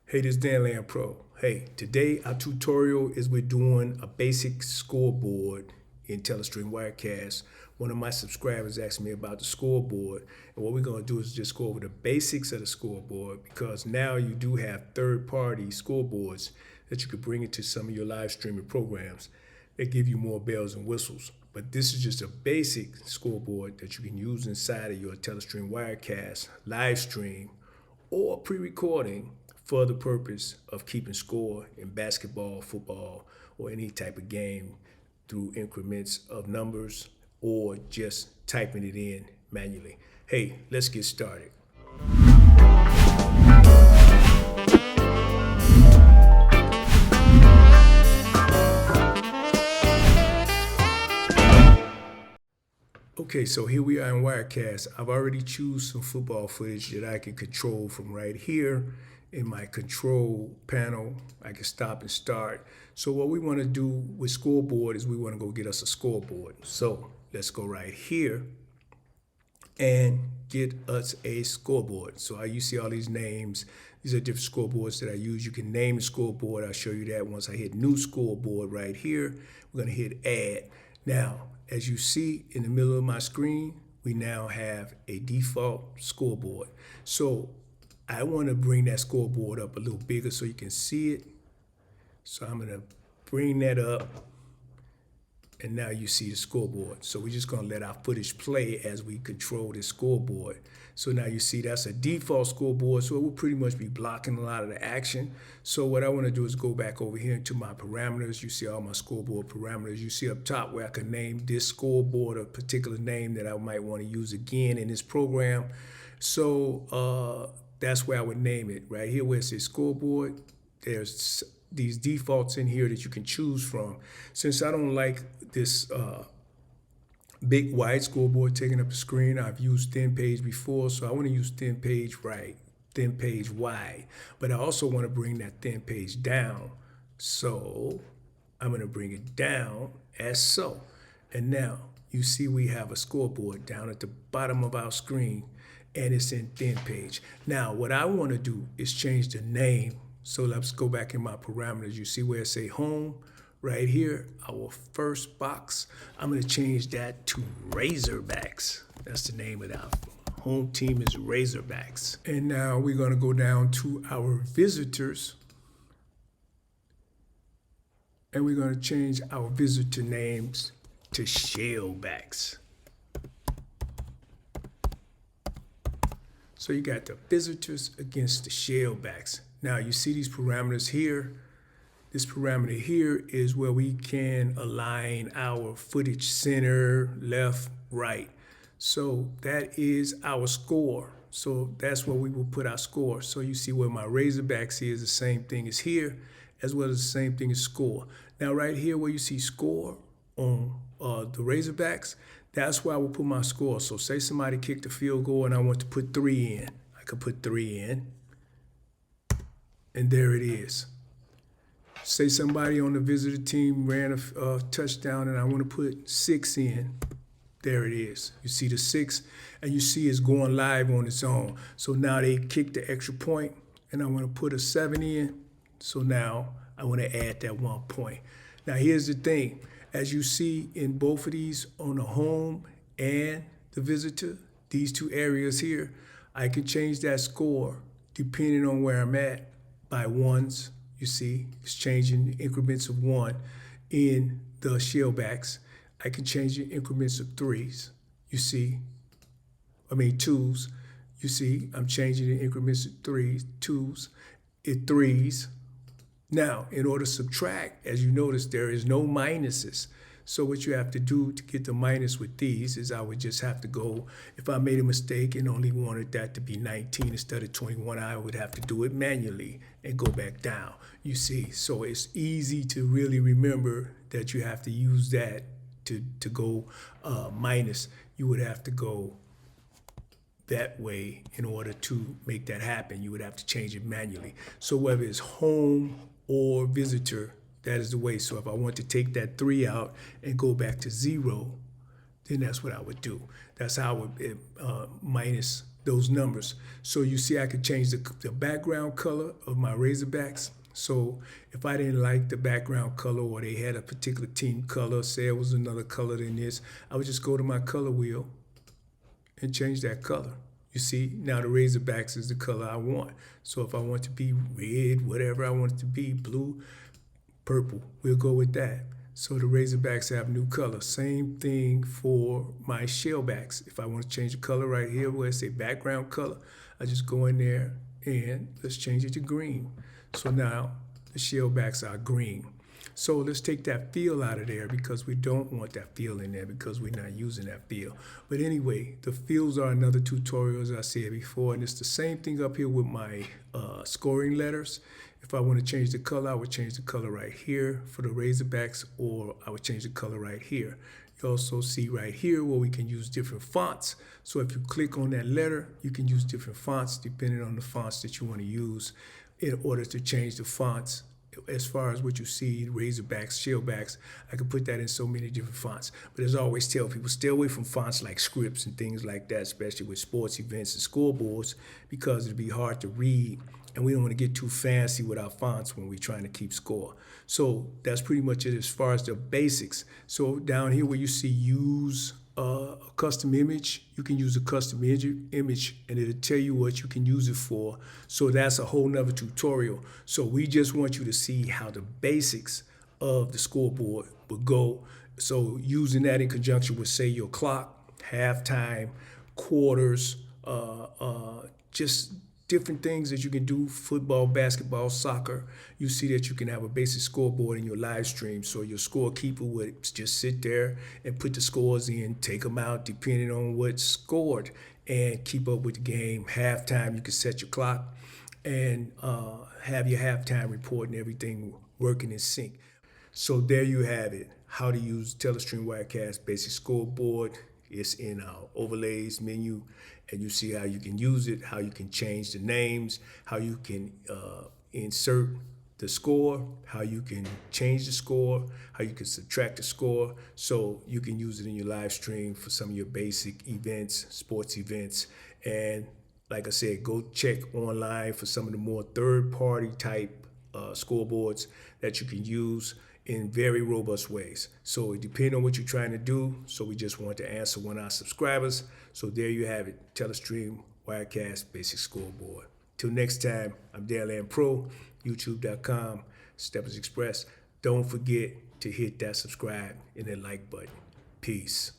Hey, this is Dan Land Pro. Hey, today our tutorial is we're doing a basic scoreboard in Telestream Wirecast. One of my subscribers asked me about the scoreboard, and what we're going to do is just go over the basics of the scoreboard because now you do have third-party scoreboards that you could bring into some of your live streaming programs that give you more bells and whistles. But this is just a basic scoreboard that you can use inside of your Telestream Wirecast live stream or pre-recording for the purpose of keeping score in basketball, football, or any type of game through increments of numbers or just typing it in manually. Hey, let's get started. Okay, so here we are in Wirecast. I've already choose some football footage that I can control from right here in my control panel. I can stop and start. So what we want to do with scoreboard is we want to go get us a scoreboard. So let's go right here and get us a scoreboard. So you see all these names. These are different scoreboards that I use. You can name the scoreboard. I'll show you that once I hit new scoreboard right here. We're going to hit add. Now, as you see in the middle of my screen, we now have a default scoreboard. So I want to bring that scoreboard up a little bigger so you can see it. So I'm going to bring that up, and now you see the scoreboard. So we're just going to let our footage play as we control this scoreboard. So now you see that's a default scoreboard, so it will pretty much be blocking a lot of the action. So what I want to do is go back over here into my parameters. You see all my scoreboard parameters. You see up top where I can name this scoreboard a particular name that I might want to use again in this program. So that's where I would name it. Right here where it says scoreboard, there's these defaults in here that you can choose from. Since I don't like this big wide scoreboard taking up the screen, I've used thin page before, so I want to use thin page right, thin page wide. But I also want to bring that thin page down. So I'm going to bring it down as so. And now you see we have a scoreboard down at the bottom of our screen, and it's in thin page. Now what I want to do is change the name. So let's go back in my parameters. You see where it say home right here, our first box. I'm going to change that to Razorbacks. That's the name of our home team is Razorbacks. And now we're going to go down to our visitors, and we're going to change our visitor names to Shellbacks. So you got the visitors against the Shellbacks. Now you see these parameters here. This parameter here is where we can align our footage center, left, right. So that is our score. So that's where we will put our score. So you see where my Razorbacks is the same thing as here, as well as the same thing as score. Now right here where you see score on the Razorbacks, that's where I will put my score. So say somebody kicked a field goal and I want to put 3 in. I could put 3 in. And there it is. Say somebody on the visitor team ran a touchdown and I want to put 6 in. There it is. You see the 6, and you see it's going live on its own. So now they kicked the extra point, and I want to put a 7 in. So now I want to add that 1 point. Now here's the thing. As you see in both of these, on the home and the visitor, these two areas here, I can change that score depending on where I'm at by ones. You see, it's changing increments of 1 in the Shellbacks. I can change it in increments of 3s. You see, 2s. You see, I'm changing in increments of 3s, 2s, 3s. Now, in order to subtract, as you notice, there is no minuses. So what you have to do to get the minus with these is I would just have to go, if I made a mistake and only wanted that to be 19 instead of 21, I would have to do it manually and go back down. You see, so it's easy to really remember that you have to use that to go minus. You would have to go that way in order to make that happen. You would have to change it manually. So whether it's home or visitor, that is the way. So if I want to take that 3 out and go back to 0, then that's what I would do. That's how I would minus those numbers. So you see I could change the background color of my Razorbacks. So if I didn't like the background color, or they had a particular team color, say it was another color than this, I would just go to my color wheel and change that color. You see, now the Razorbacks is the color I want. So if I want to be red, whatever I want it to be, blue, purple, we'll go with that. So the Razorbacks have new color. Same thing for my Shellbacks. If I want to change the color right here where it say background color, I just go in there and let's change it to green. So now the Shellbacks are green. So let's take that feel out of there, because we don't want that feel in there because we're not using that feel. But anyway, the fields are another tutorial, as I said before, and it's the same thing up here with my scoring letters. If I want to change the color, I would change the color right here for the Razorbacks, or I would change the color right here. You also see right here where we can use different fonts. So if you click on that letter, you can use different fonts depending on the fonts that you want to use in order to change the fonts. As far as what you see, Razorbacks, Shellbacks, I could put that in so many different fonts. But as I always tell people, stay away from fonts like scripts and things like that, especially with sports events and scoreboards, because it'd be hard to read, and we don't want to get too fancy with our fonts when we're trying to keep score. So that's pretty much it as far as the basics. So down here where you see use a custom image, you can use a custom image and it'll tell you what you can use it for. So that's a whole nother tutorial. So we just want you to see how the basics of the scoreboard would go. So using that in conjunction with, say, your clock, halftime, quarters, just different things that you can do, football, basketball, soccer. You see that you can have a basic scoreboard in your live stream. So your scorekeeper would just sit there and put the scores in, take them out depending on what's scored, and keep up with the game. Halftime, you can set your clock and have your halftime report and everything working in sync. So there you have it, how to use Telestream Wirecast basic scoreboard. It's in our overlays menu, and you see how you can use it, how you can change the names, how you can insert the score, how you can change the score, how you can subtract the score. So you can use it in your live stream for some of your basic events, sports events. And like I said, go check online for some of the more third-party type scoreboards that you can use in very robust ways. So it depends on what you're trying to do. So we just want to answer one of our subscribers. So there you have it, Telestream Wirecast Basic Scoreboard. Till next time, I'm Darlan Pro, YouTube.com, Steppers Express. Don't forget to hit that subscribe and that like button. Peace.